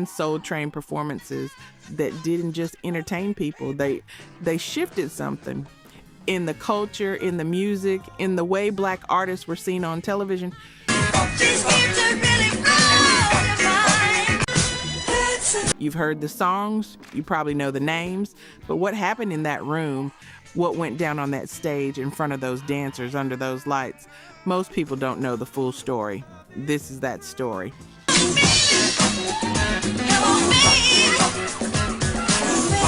Soul Train performances that didn't just entertain people. They shifted something in the culture, in the music, in the way black artists were seen on television. You've heard the songs, you probably know the names, but what happened in that room, what went down on that stage in front of those dancers under those lights, most people don't know the full story. This is that story.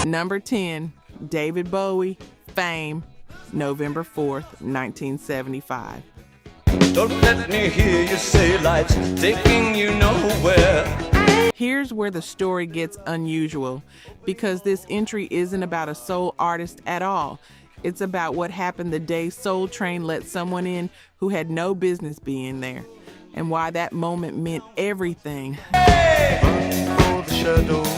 Number 10, David Bowie, Fame, November 4th, 1975. Don't let me hear you say life's taking you nowhere. Here's where the story gets unusual, because this entry isn't about a soul artist at all. It's about what happened the day Soul Train let someone in who had no business being there, and why that moment meant everything. Hey! Run for the shadows,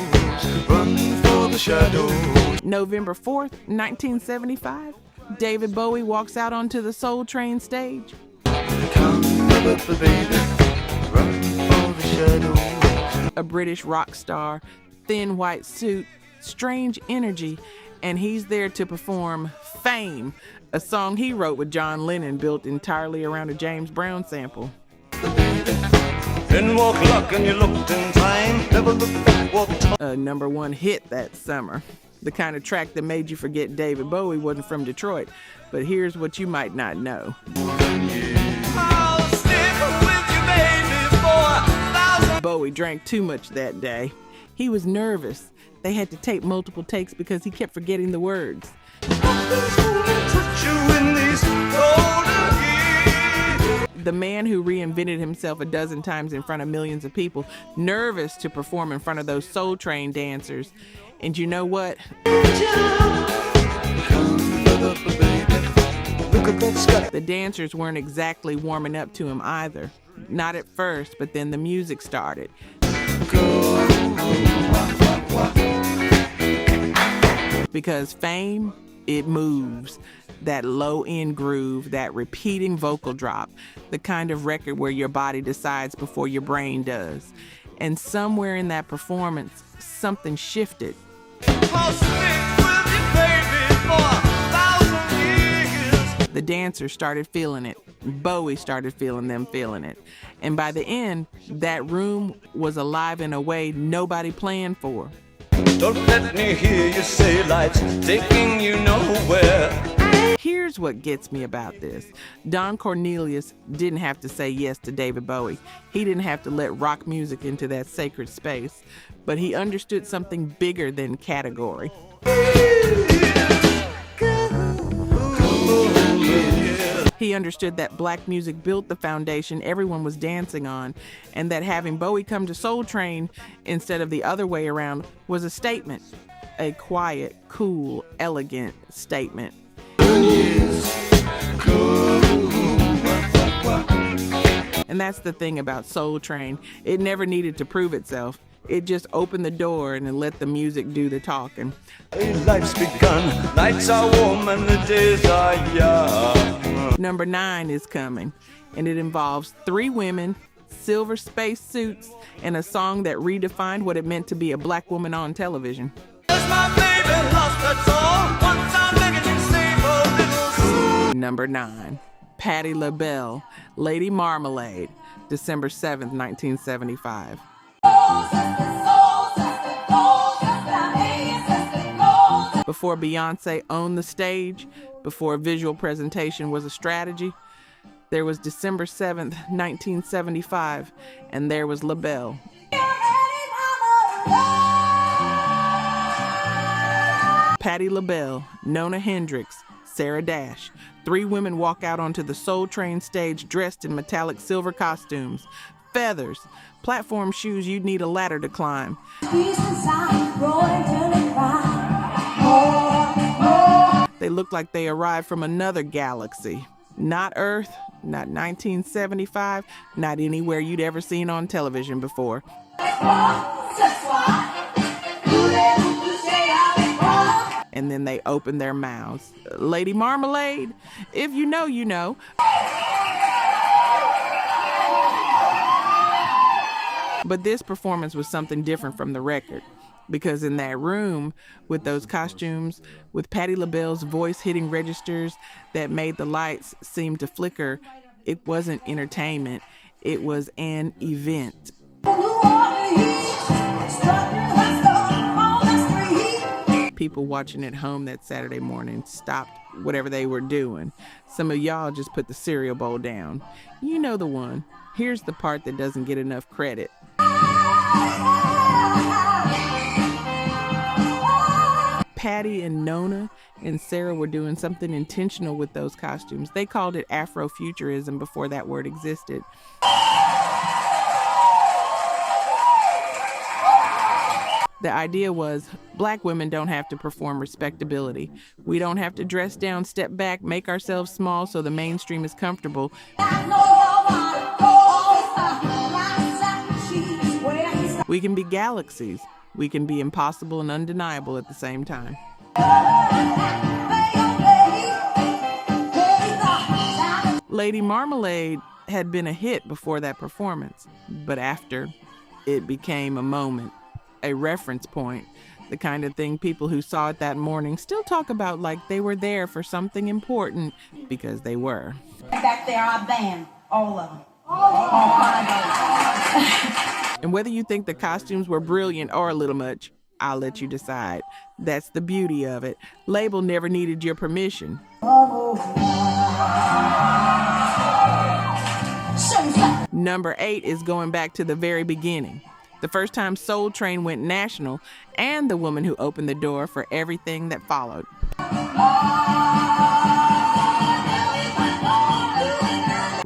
run for the shadows. November 4th, 1975, David Bowie walks out onto the Soul Train stage. Come, baby, run for the shadows. A British rock star, thin white suit, strange energy, and he's there to perform Fame, a song he wrote with John Lennon built entirely around a James Brown sample. Then walk luck and you looked in time, never looked back, walked time. A number one hit that summer. The kind of track that made you forget David Bowie wasn't from Detroit, but here's what you might not know. I'll stick with you, baby, for 1,000. Bowie drank too much that day. He was nervous. They had to tape multiple takes because he kept forgetting the words. The man who reinvented himself a dozen times in front of millions of people, nervous to perform in front of those Soul Train dancers. And you know what? The dancers weren't exactly warming up to him either. Not at first, but then the music started. Because Fame, it moves. That low-end groove, that repeating vocal drop, the kind of record where your body decides before your brain does. And somewhere in that performance, something shifted. I'll stick with you, baby, for 1,000 years. The dancers started feeling it. Bowie started feeling them feeling it. And by the end, that room was alive in a way nobody planned for. Don't let me hear you say life's taking you nowhere. Here's what gets me about this. Don Cornelius didn't have to say yes to David Bowie. He didn't have to let rock music into that sacred space. But he understood something bigger than category. He understood that black music built the foundation everyone was dancing on, and that having Bowie come to Soul Train instead of the other way around was a statement. A quiet, cool, elegant statement. And that's the thing about Soul Train. It never needed to prove itself. It just opened the door and let the music do the talking. Life's begun, nights are warm and the days are young. Number 9 is coming, and it involves 3 women, silver space suits, and a song that redefined what it meant to be a black woman on television. My baby lost her soul. Once I'm begging you, save a little soul. Number 9, Patti LaBelle, Lady Marmalade, December 7th, 1975. Before Beyonce owned the stage, before visual presentation was a strategy, there was December 7th, 1975, and there was Labelle. Patti LaBelle, Nona Hendrix, Sarah Dash. 3 women walk out onto the Soul Train stage dressed in metallic silver costumes, feathers, platform shoes you'd need a ladder to climb. They look like they arrived from another galaxy. Not Earth, not 1975, not anywhere you'd ever seen on television before. And then they open their mouths. Lady Marmalade, if you know, you know. But this performance was something different from the record, because in that room with those costumes, with Patti LaBelle's voice hitting registers that made the lights seem to flicker, it wasn't entertainment, it was an event. People watching at home that Saturday morning stopped whatever they were doing. Some of y'all just put the cereal bowl down. You know the one. Here's the part that doesn't get enough credit. Patty and Nona and Sarah were doing something intentional with those costumes. They called it Afrofuturism before that word existed. The idea was black women don't have to perform respectability. We don't have to dress down, step back, make ourselves small so the mainstream is comfortable. We can be galaxies. We can be impossible and undeniable at the same time. Lady Marmalade had been a hit before that performance, but after, it became a moment, a reference point, the kind of thing people who saw it that morning still talk about like they were there for something important, because they were. Back there, our band, all of them. All 5 of them. And whether you think the costumes were brilliant or a little much, I'll let you decide. That's the beauty of it. Labelle never needed your permission. Number 8 is going back to the very beginning. The first time Soul Train went national, and the woman who opened the door for everything that followed.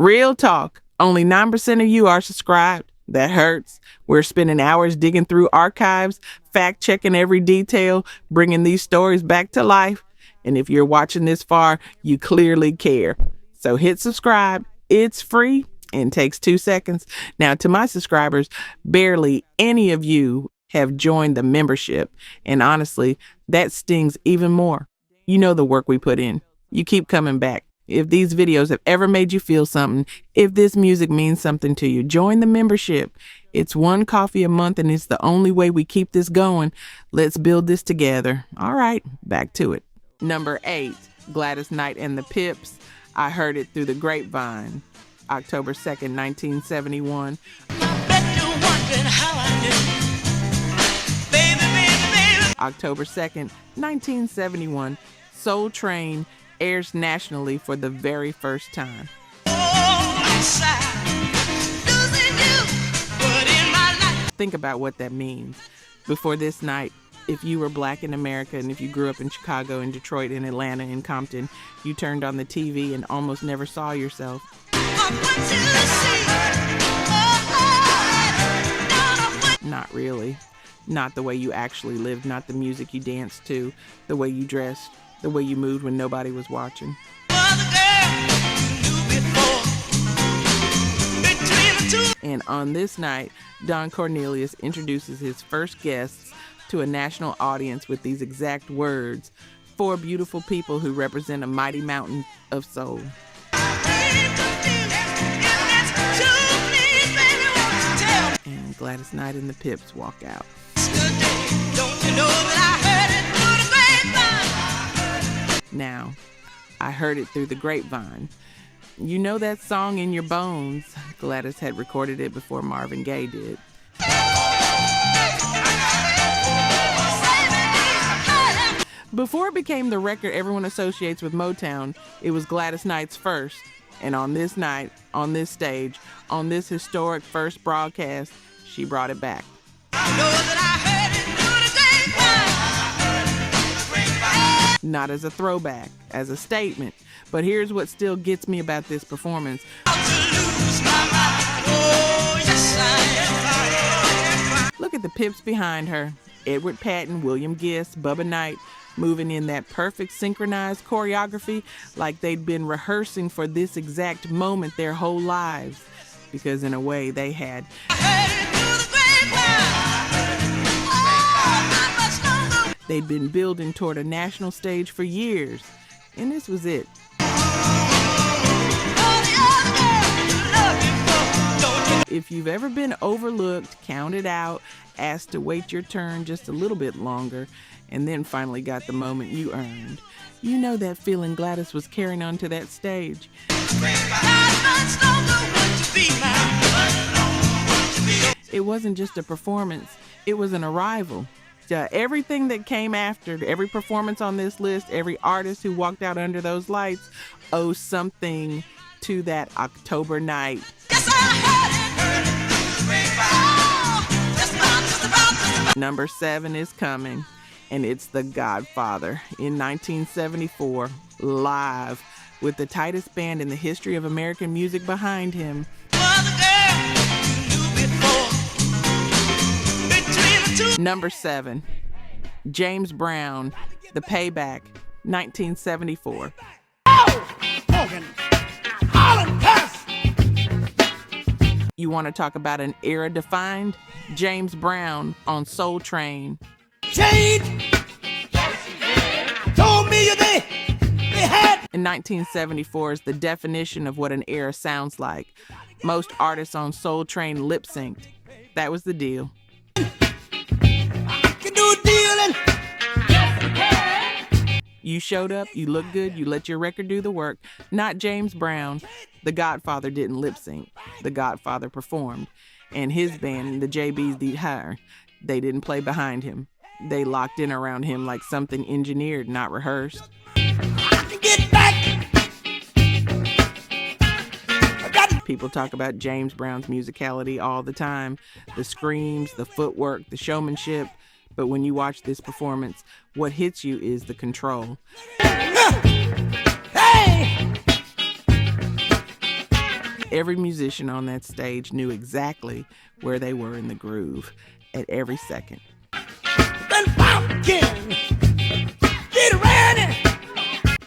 Real talk, only 9% of you are subscribed. That hurts. We're spending hours digging through archives, fact-checking every detail, bringing these stories back to life. And if you're watching this far, you clearly care. So hit subscribe. It's free and takes 2 seconds. Now, to my subscribers, barely any of you have joined the membership. And honestly, that stings even more. You know the work we put in. You keep coming back. If these videos have ever made you feel something, if this music means something to you, join the membership. It's $1 coffee a month, and it's the only way we keep this going. Let's build this together. All right, back to it. Number 8, Gladys Knight and the Pips. I heard it through the grapevine. October 2nd, 1971. October 2nd, 1971. Soul Train airs nationally for the very first time. Think about what that means. Before this night, if you were black in America and if you grew up in Chicago and Detroit and Atlanta and Compton, you turned on the TV and almost never saw yourself. Not really. Not the way you actually lived, not the music you danced to, the way you dressed, the way you moved when nobody was watching. And on this night, Don Cornelius introduces his first guests to a national audience with these exact words: 4 beautiful people who represent a mighty mountain of soul. And Gladys Knight and the Pips walk out. Now, I heard it through the grapevine. You know that song in your bones. Gladys had recorded it before Marvin Gaye did. Before it became the record everyone associates with Motown, it was Gladys Knight's first. And on this night, on this stage, on this historic first broadcast, she brought it back. Not as a throwback, as a statement. But here's what still gets me about this performance. Look at the Pips behind her. Edward Patton, William Gist, Bubba Knight, moving in that perfect synchronized choreography like they'd been rehearsing for this exact moment their whole lives. Because in a way, they had. They'd been building toward a national stage for years, and this was it. if you've ever been overlooked, counted out, asked to wait your turn just a little bit longer, and then finally got the moment you earned, you know that feeling Gladys was carrying onto that stage. It wasn't just a performance, it was an arrival. Everything that came after, every performance on this list, every artist who walked out under those lights owes something to that October night. Number 7 is coming, and it's The Godfather in 1974, live, with the tightest band in the history of American music behind him. Number 7, James Brown, The Payback, 1974. You want to talk about an era defined? James Brown on Soul Train. Jade told me they had. In 1974 is the definition of what an era sounds like. Most artists on Soul Train lip synced. That was the deal. You showed up, you looked good, you let your record do the work. Not James Brown. The Godfather didn't lip sync. The Godfather performed. And his band, the JBs, they didn't play behind him. They locked in around him like something engineered, not rehearsed. People talk about James Brown's musicality all the time. The screams, the footwork, the showmanship. But when you watch this performance, what hits you is the control. Hey! Every musician on that stage knew exactly where they were in the groove at every second.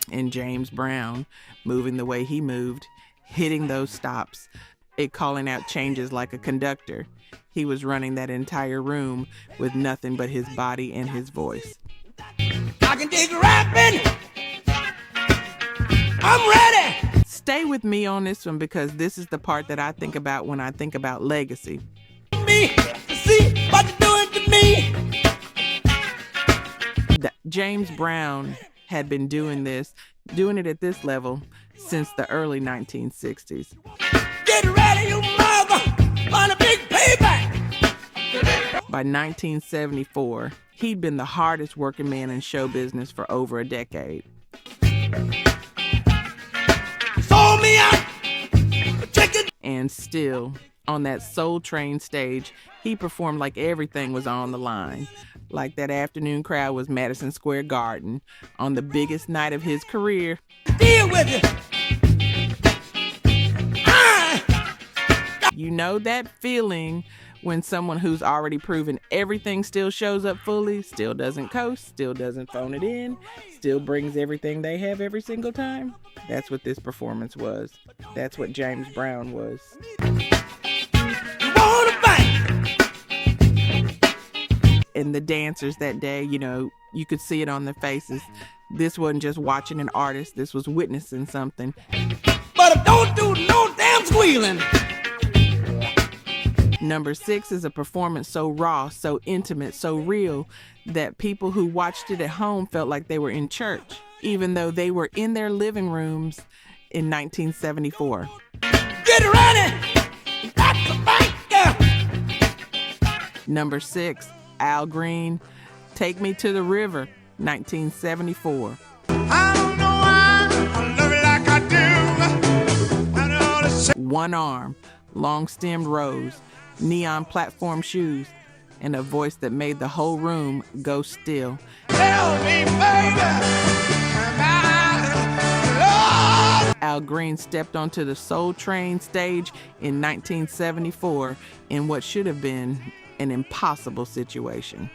And James Brown, moving the way he moved, hitting those stops, it calling out changes like a conductor. He was running that entire room with nothing but his body and his voice. I can dig rapping. I'm ready. Stay with me on this one because this is the part that I think about when I think about legacy. Me to see what you're doing to me. James Brown had been doing it at this level since the early 1960s. Get ready, you mother, on a big payback. By 1974, he'd been the hardest working man in show business for over a decade. Sold me out. And still, on that Soul Train stage, he performed like everything was on the line. Like that afternoon crowd was Madison Square Garden on the biggest night of his career. Deal with it. You know that feeling when someone who's already proven everything still shows up fully, still doesn't coast, still doesn't phone it in, still brings everything they have every single time? That's what this performance was. That's what James Brown was. And the dancers that day, you could see it on their faces. This wasn't just watching an artist, this was witnessing something. But don't do no damn squealing. Number 6 is a performance so raw, so intimate, so real that people who watched it at home felt like they were in church, even though they were in their living rooms in 1974. Get ready! That's the bank! Number 6, Al Green, Take Me to the River, 1974. I don't know why I love it like I do. One arm, long-stemmed rose, neon platform shoes, and a voice that made the whole room go still. Tell me, baby, Al Green stepped onto the Soul Train stage in 1974 in what should have been an impossible situation.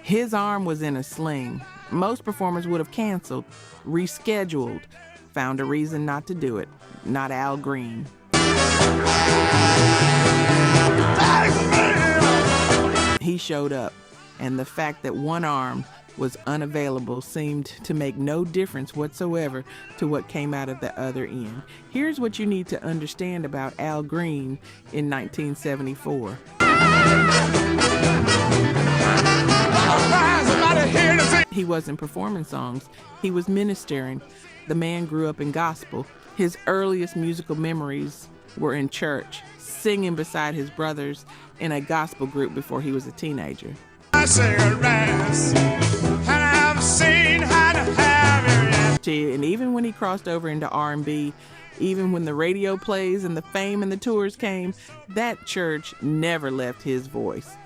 His arm was in a sling. Most performers would have canceled, rescheduled, found a reason not to do it. Not Al Green. He showed up, and the fact that one arm was unavailable seemed to make no difference whatsoever to what came out of the other end. Here's what you need to understand about Al Green in 1974. He wasn't performing songs, he was ministering. The man grew up in gospel. His earliest musical memories were in church, singing beside his brothers in a gospel group before he was a teenager. I sing a dance, and I've seen how to have it. And even when he crossed over into R&B, even when the radio plays and the fame and the tours came, that church never left his voice.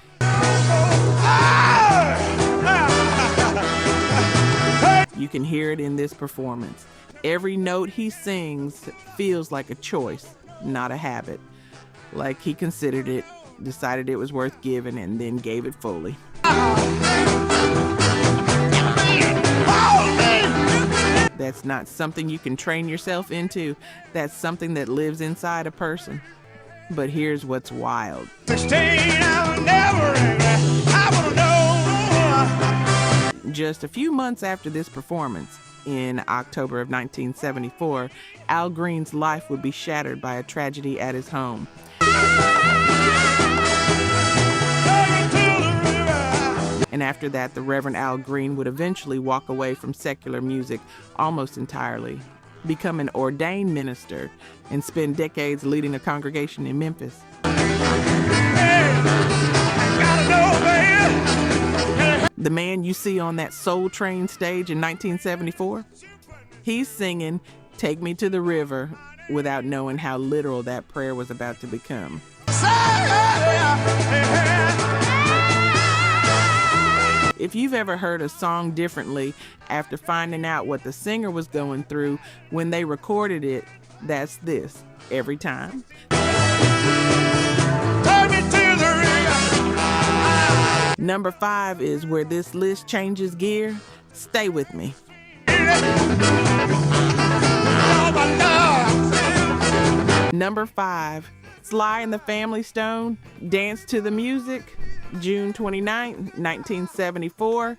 You can hear it in this performance. Every note he sings feels like a choice, not a habit. Like he considered it, decided it was worth giving, and then gave it fully. That's not something you can train yourself into. That's something that lives inside a person. But here's what's wild. 16, I'll never I wanna know. Just a few months after this performance, in October of 1974, Al Green's life would be shattered by a tragedy at his home. And after that, the Reverend Al Green would eventually walk away from secular music almost entirely, become an ordained minister, and spend decades leading a congregation in Memphis. The man you see on that Soul Train stage in 1974, he's singing "Take Me to the River" without knowing how literal that prayer was about to become. If you've ever heard a song differently after finding out what the singer was going through when they recorded it, that's this every time. Number 5 is where this list changes gear. Stay with me. Number 5, Sly and the Family Stone, Dance to the Music, June 29, 1974.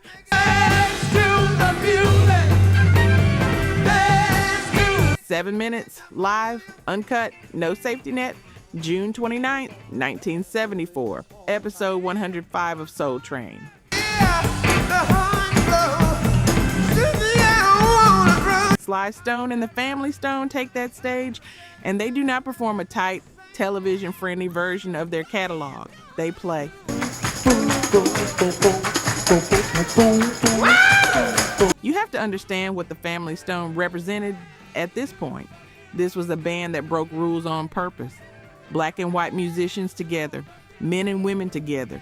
7 minutes, live, uncut, no safety net, June 29, 1974. Episode 105 of Soul Train. Sly Stone and the Family Stone take that stage, and they do not perform a tight, television-friendly version of their catalog. They play. You have to understand what the Family Stone represented at this point. This was a band that broke rules on purpose. Black and white musicians together, men and women together.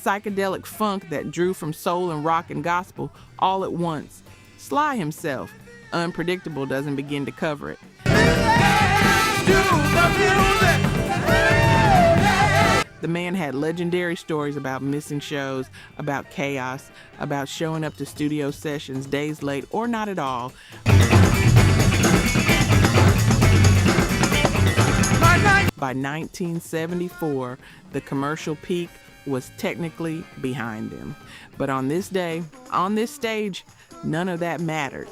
Psychedelic funk that drew from soul and rock and gospel all at once. Sly himself, unpredictable, doesn't begin to cover it. The man had legendary stories about missing shows, about chaos, about showing up to studio sessions days late or not at all. By 1974, the commercial peak was technically behind them. But on this day, on this stage, none of that mattered.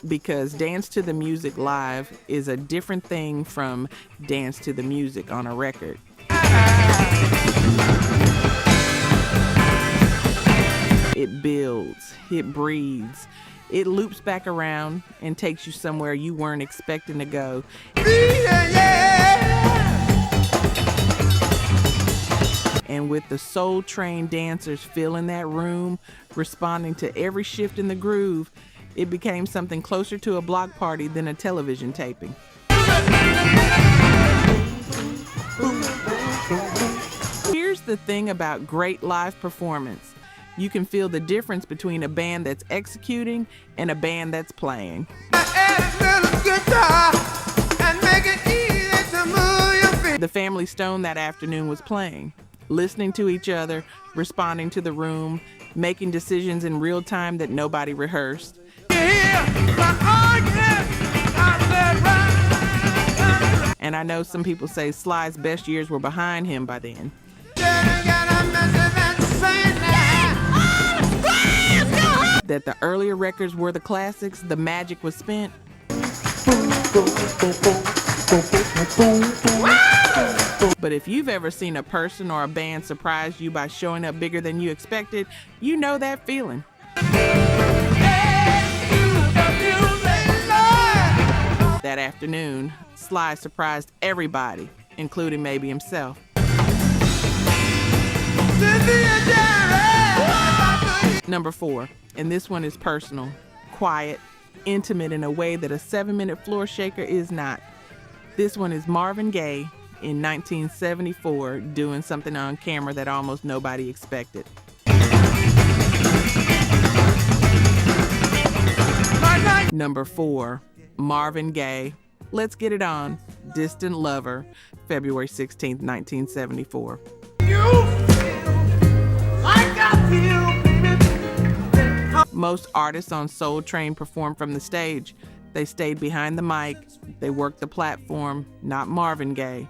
Because Dance to the Music live is a different thing from Dance to the Music on a record. It builds, it breathes, it loops back around and takes you somewhere you weren't expecting to go. And with the Soul Train dancers filling that room, responding to every shift in the groove, it became something closer to a block party than a television taping. Here's the thing about great live performance. You can feel the difference between a band that's executing and a band that's playing. The Family Stone that afternoon was playing, listening to each other, responding to the room, making decisions in real time that nobody rehearsed. And I know some people say Sly's best years were behind him by then. That the earlier records were the classics, the magic was spent. But if you've ever seen a person or a band surprise you by showing up bigger than you expected, you know that feeling. That afternoon, Sly surprised everybody, including maybe himself. Number 4, and this one is personal, quiet, intimate in a way that a 7-minute floor shaker is not. This one is Marvin Gaye in 1974 doing something on camera that almost nobody expected. Number 4, Marvin Gaye, Let's Get It On, Distant Lover, February 16th, 1974. Most artists on Soul Train performed from the stage. They stayed behind the mic. They worked the platform, not Marvin Gaye.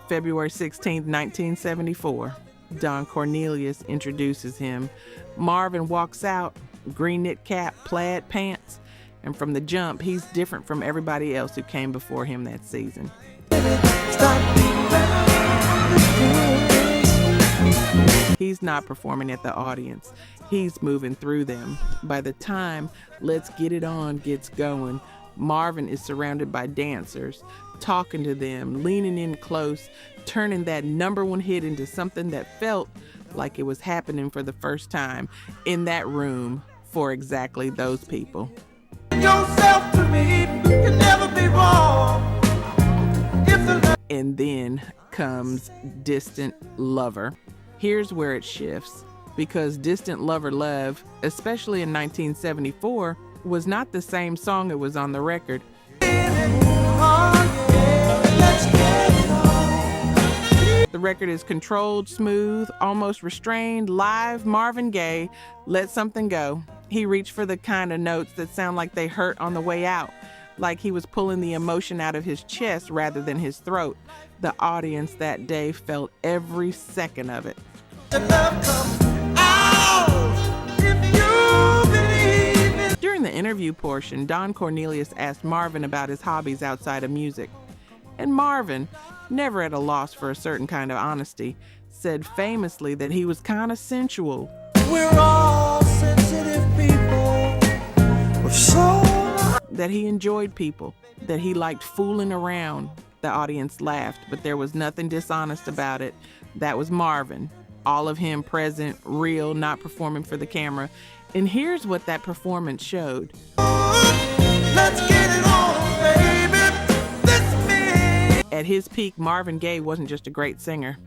February 16th, 1974. Don Cornelius introduces him. Marvin walks out, green knit cap, plaid pants, and from the jump, he's different from everybody else who came before him that season. He's not performing at the audience. He's moving through them. By the time Let's Get It On gets going, Marvin is surrounded by dancers, talking to them, leaning in close, turning that #1 hit into something that felt like it was happening for the first time in that room for exactly those people. Yourself to me can never be wrong. And then comes Distant Lover. Here's where it shifts, because Distant Lover Love, especially in 1974, was not the same song it was on the record. The record is controlled, smooth, almost restrained, live Marvin Gaye let something go. He reached for the kind of notes that sound like they hurt on the way out, like he was pulling the emotion out of his chest rather than his throat. The audience that day felt every second of it. During the interview portion, Don Cornelius asked Marvin about his hobbies outside of music. And Marvin, never at a loss for a certain kind of honesty, said famously that he was kind of sensual. We're all sensitive people with soul. That he enjoyed people, that he liked fooling around. The audience laughed, but there was nothing dishonest about it. That was Marvin. All of him present, real, not performing for the camera. And here's what that performance showed. Let's get it on, baby. This me. At his peak, Marvin Gaye wasn't just a great singer.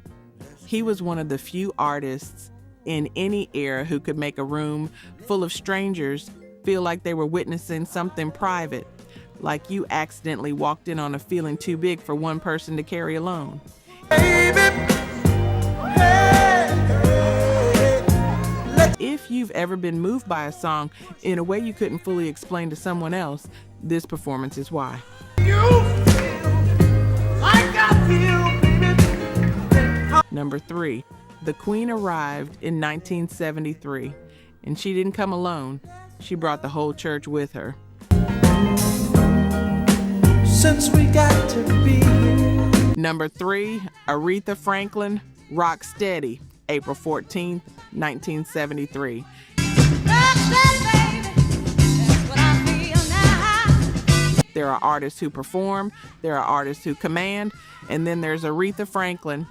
He was one of the few artists in any era who could make a room full of strangers feel like they were witnessing something private, like you accidentally walked in on a feeling too big for one person to carry alone. If you've ever been moved by a song in a way you couldn't fully explain to someone else, this performance is why. Number 3, the Queen arrived in 1973, and she didn't come alone. She brought the whole church with her. Since we got to be. Number 3, Aretha Franklin, Rock Steady, April 14th, 1973. There are artists who perform, there are artists who command, and then there's Aretha Franklin.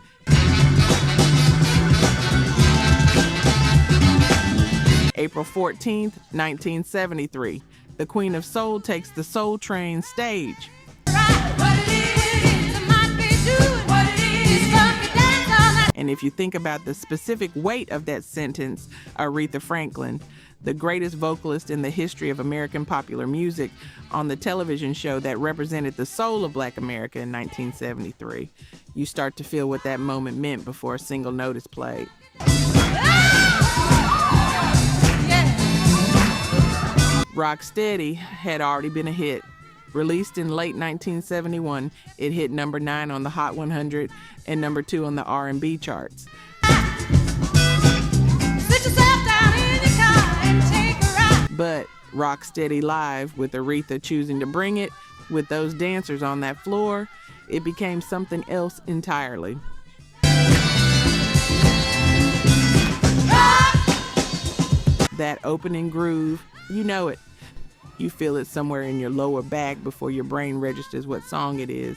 April 14th, 1973. The Queen of Soul takes the Soul Train stage. And if you think about the specific weight of that sentence, Aretha Franklin, the greatest vocalist in the history of American popular music, on the television show that represented the soul of Black America in 1973, you start to feel what that moment meant before a single note is played. Rocksteady had already been a hit. Released in late 1971, it hit number 9 on the Hot 100 and number 2 on the R&B charts. Sit yourself down in your car and take a ride. But Rocksteady Live, with Aretha choosing to bring it, with those dancers on that floor, it became something else entirely. That opening groove, you know it. You feel it somewhere in your lower back before your brain registers what song it is.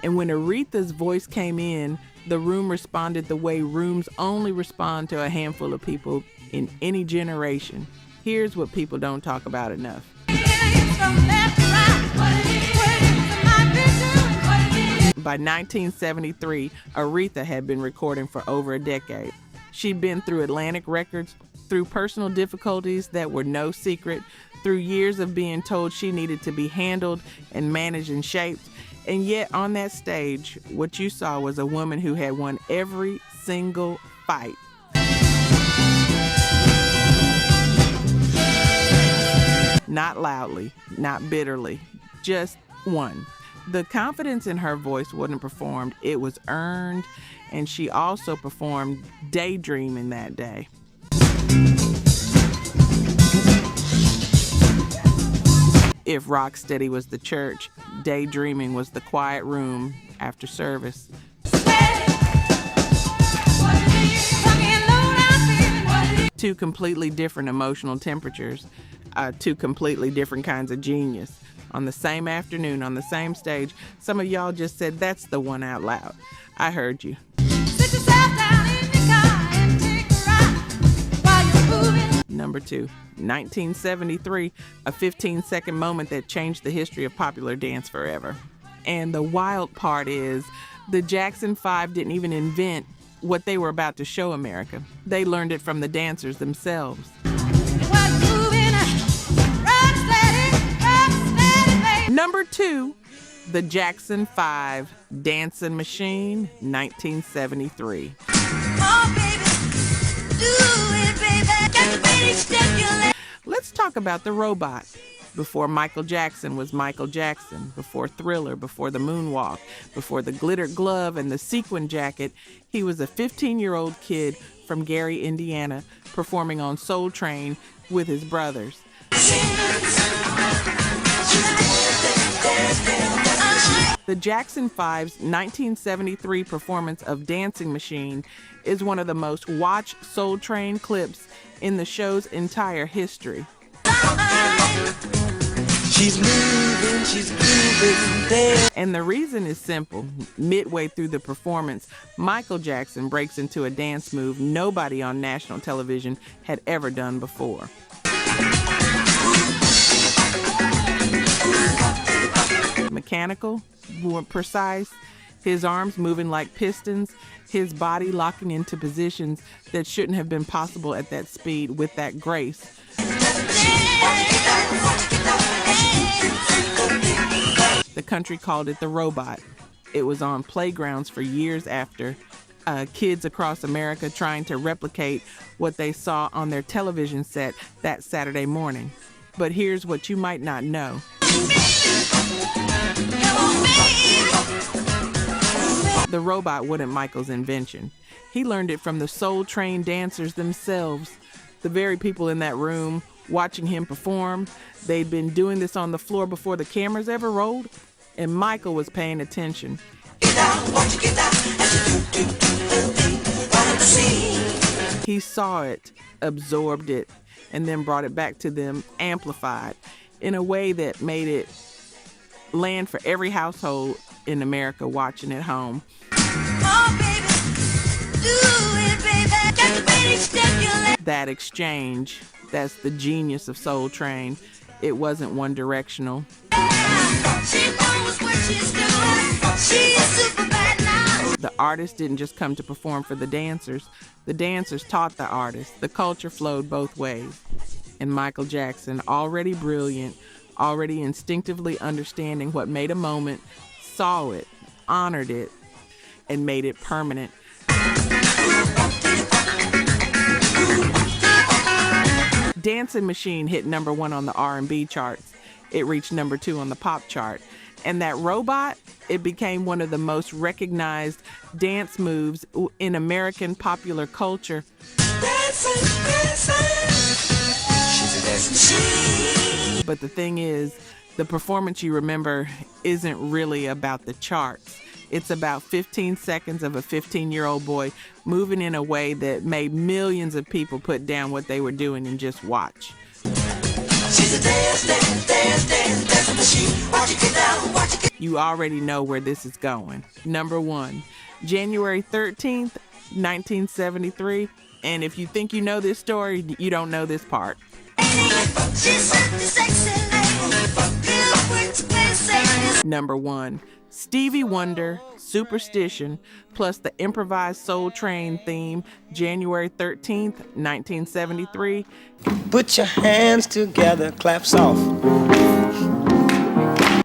And when Aretha's voice came in, the room responded the way rooms only respond to a handful of people in any generation. Here's what people don't talk about enough. By 1973, Aretha had been recording for over a decade. She'd been through Atlantic Records, through personal difficulties that were no secret, through years of being told she needed to be handled and managed and shaped. And yet on that stage, what you saw was a woman who had won every single fight. Not loudly, not bitterly, just won. The confidence in her voice wasn't performed, it was earned, and she also performed Daydreaming that day. If Rocksteady was the church, Daydreaming was the quiet room after service. Two completely different emotional temperatures, two completely different kinds of genius. On the same afternoon, on the same stage, some of y'all just said, "That's the one," out loud. I heard you. Sit yourself down in your car and take a ride while you're moving. Number 2, 1973, a 15-second moment that changed the history of popular dance forever. And the wild part is, the Jackson 5 didn't even invent what they were about to show America. They learned it from the dancers themselves. While you're moving, rock steady, baby. Number 2, the Jackson 5 Dancing Machine, 1973. Oh, baby, do it, baby. Got the baby stimulate. Let's talk about the robot. Before Michael Jackson was Michael Jackson, before Thriller, before the moonwalk, before the glitter glove and the sequin jacket, he was a 15-year-old kid from Gary, Indiana, performing on Soul Train with his brothers. The Jackson 5's 1973 performance of Dancing Machine is one of the most watched Soul Train clips in the show's entire history. She's moving, she's grooving there. And the reason is simple. Midway through the performance, Michael Jackson breaks into a dance move nobody on national television had ever done before. Mechanical, more precise, his arms moving like pistons, his body locking into positions that shouldn't have been possible at that speed with that grace. The country called it the robot. It was on playgrounds for years after, kids across America trying to replicate what they saw on their television set that Saturday morning. But here's what you might not know. The robot wasn't Michael's invention. He learned it from the Soul Train dancers themselves, the very people in that room watching him perform. They'd been doing this on the floor before the cameras ever rolled, and Michael was paying attention. He saw it, absorbed it, and then brought it back to them, amplified, in a way that made it land for every household in America watching at home. Oh, baby, do it, baby. Got the baby stimulate. That exchange, that's the genius of Soul Train. It wasn't one directional. She knows what she's doing. She is super bad now. The artist didn't just come to perform for the dancers. The dancers taught the artist. The culture flowed both ways. And Michael Jackson, already brilliant, already instinctively understanding what made a moment, saw it, honored it, and made it permanent. Dancing Machine hit #1 on the R&B charts. It reached #2 on the pop chart. And that robot, it became one of the most recognized dance moves in American popular culture. But the thing is, the performance you remember isn't really about the charts. It's about 15 seconds of a 15-year-old boy moving in a way that made millions of people put down what they were doing and just watch. She's a dance machine. Watch it get down, watch it get. You already know where this is going. #1, January 13th, 1973. And if you think you know this story, you don't know this part. #1, Stevie Wonder, Superstition, plus the improvised Soul Train theme, January 13th, 1973. Put your hands together, clap soft.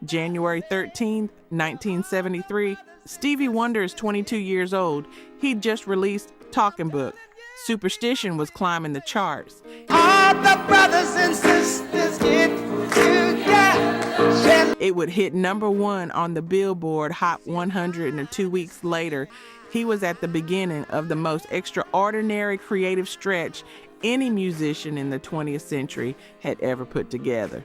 January 13th, 1973. Stevie Wonder is 22 years old. He'd just released Talking Book. Superstition was climbing the charts. All the brothers and sisters get together. It would hit #1 on the Billboard Hot 100, and 2 weeks later, he was at the beginning of the most extraordinary creative stretch any musician in the 20th century had ever put together.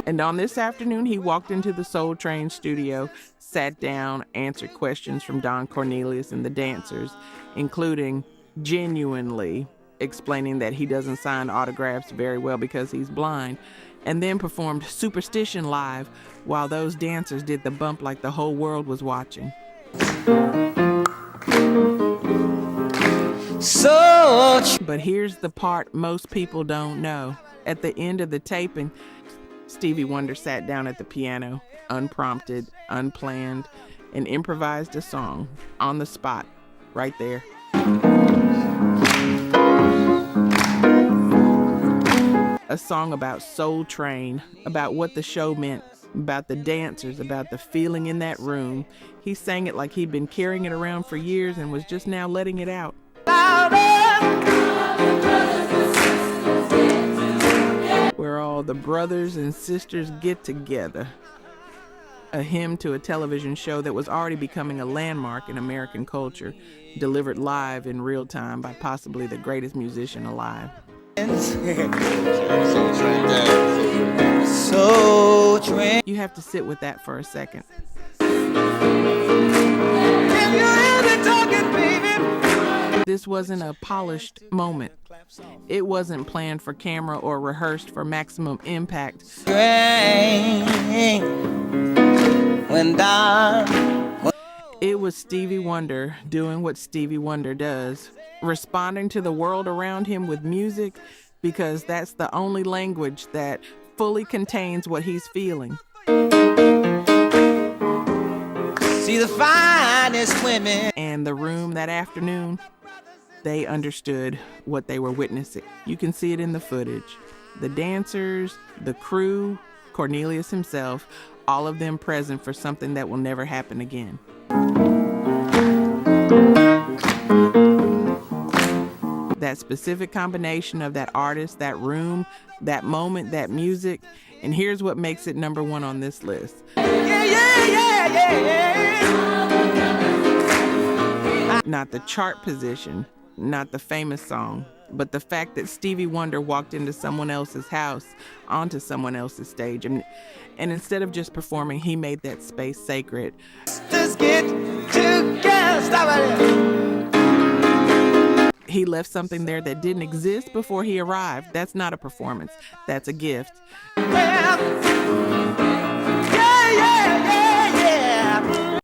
And on this afternoon, he walked into the Soul Train studio, sat down, answered questions from Don Cornelius and the dancers, including genuinely explaining that he doesn't sign autographs very well because he's blind, and then performed Superstition live while those dancers did the bump like the whole world was watching. But here's the part most people don't know. At the end of the taping, Stevie Wonder sat down at the piano, unprompted, unplanned, and improvised a song on the spot, right there. A song about Soul Train, about what the show meant, about the dancers, about the feeling in that room. He sang it like he'd been carrying it around for years and was just now letting it out. Where all the brothers and sisters get together. A hymn to a television show that was already becoming a landmark in American culture, delivered live in real time by possibly the greatest musician alive. Soul Train. You have to sit with that for a second. This wasn't a polished moment. It wasn't planned for camera or rehearsed for maximum impact. It was Stevie Wonder doing what Stevie Wonder does, responding to the world around him with music, because that's the only language that fully contains what he's feeling. See the finest women. And the room that afternoon, they understood what they were witnessing. You can see it in the footage. The dancers, the crew, Cornelius himself, all of them present for something that will never happen again. That specific combination of that artist, that room, that moment, that music, and here's what makes it #1 on this list. Not the chart position, not the famous song, but the fact that Stevie Wonder walked into someone else's house, onto someone else's stage, and instead of just performing, he made that space sacred. Let's get together. Stop it. He left something there that didn't exist before he arrived. That's not a performance. That's a gift. Well,